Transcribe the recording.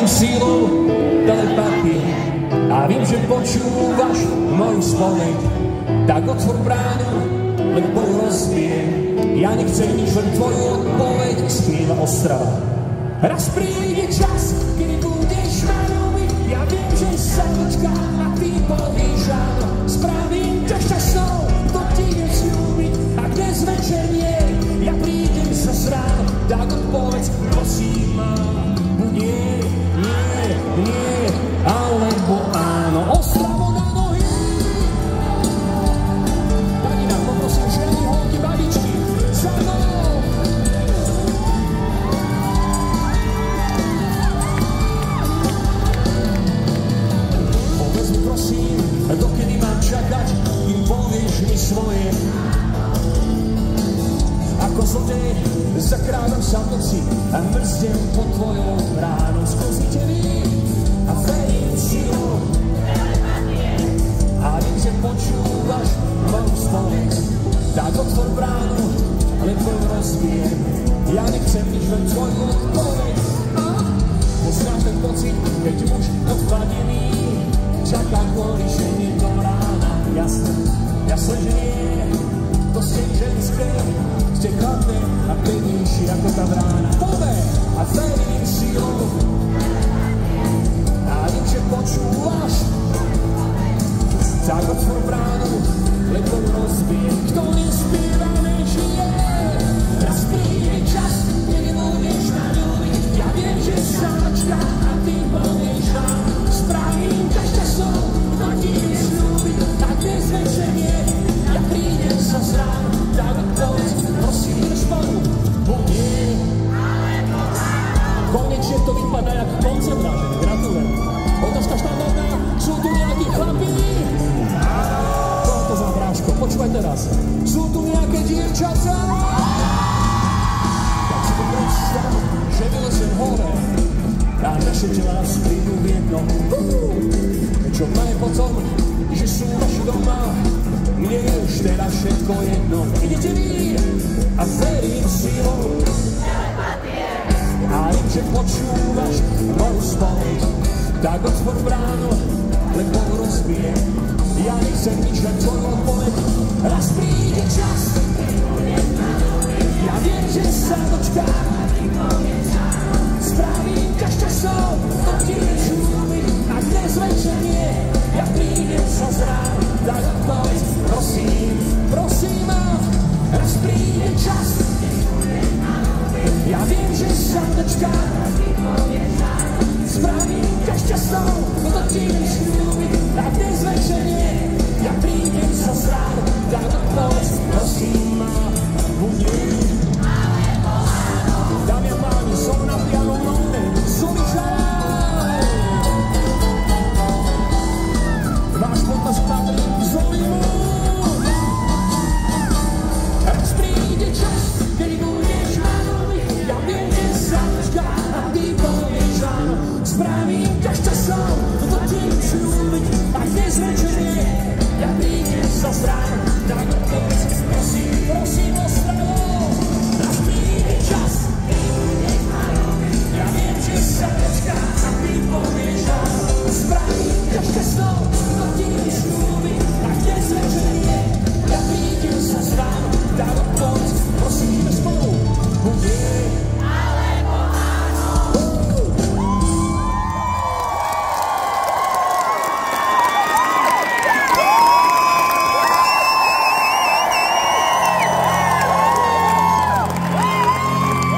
verím sílu telepatie a vím, že počúvaš moju spoveď. Tak otvor bránu, len bol rozbije. Ja nechcem nič, len tvoju odpoveď, spieva Ostrava. Raz príde čas, kedy budeš ma ľúbiť. Ja viem, že sa dočkám a ty povieš áno. Spravím ťa šťastnou, to ti je sľúbiť. A dnes večer nie, ja prídem sa zráno. Tak odpoveď, prosím ma. Nie, nie, nie, alebo áno. Ostravo na nohy. Tanina, poprosím ženy, holky, babičky. Za mnou. Povedz mi prosím, dokedy mám čakať, kým povieš mi svoje. Ako zlodej zakrádam sa v noci a mrzdem pod tvojou bránou. Sklznite vy a verím silou a viem, že počúvaš moju spoveď. Tak otvor bránu, len tvoj rozbijem. Ja nechcem nič, len tvoju odpoveď. Poznáš ten pocit, keď muž odchladený čaká kvôli žene do rána. Jasné, jasné, že nie, to ste ženské. Ste chladné a pevnejšie ako tá brána. Povej a verím silou a viem, že počúvaš. Tak otvor bránu, len to rozbijem. Kto nespieva, nežije. Raz príde čas, kedy budeš ma ľúbiť. Ja viem, že sa dočká a ty povieš áno. Spravím ťa šťastnou, to ti je sľúbiť. A dnes večer nie, ja prídem sa zráno. Tak odpoveď, prosím, spolu, bude. Konečne to vypadá jak koncert, vážený, gratulujem. Otázka štandardná, sú tu nejakí chlapí? Čo to za bráško? Počúvaj teraz. Sú tu nejaké dievčatá? Tak si to predstav, že vylezem hore a naše telá prídu v jedno. Čo máme potom, že sú vaši doma, mne je už teraz všetko jedno. Idete vy a verím silou a viem, že počúvaš moju spoveď. Tak otvor bránu, len bol rozbijem. Ja nechcem nič, len tvoju odpoveď. Raz príde čas, ja viem, že sa dočkám. Spravím ťa šťastnou, to ti je sľúbiť. A dnes večer nie, ja prídem sa zráno. Tak odpoveď, prosím, prosím ma. Raz príde čas, ja viem, že sa dočkám. Spravím ťa šťastnou, to ti je sľúbiť. A dnes večer nie, ja prídem sa zráno. Tak odpoveď, prosím ma. Bude. Dámy a páni, som na pianom nohe, Zoličaj. Váš potaz patrí Zolimu. Raz príde čas, kedy budeš ma ľúbiť. Ja viem, že sa dočká a ty povieš áno. Spravím ťa šťastnou, to ti je sľúbiť. A dnes večer nie, ja prídem sa zráno. Tak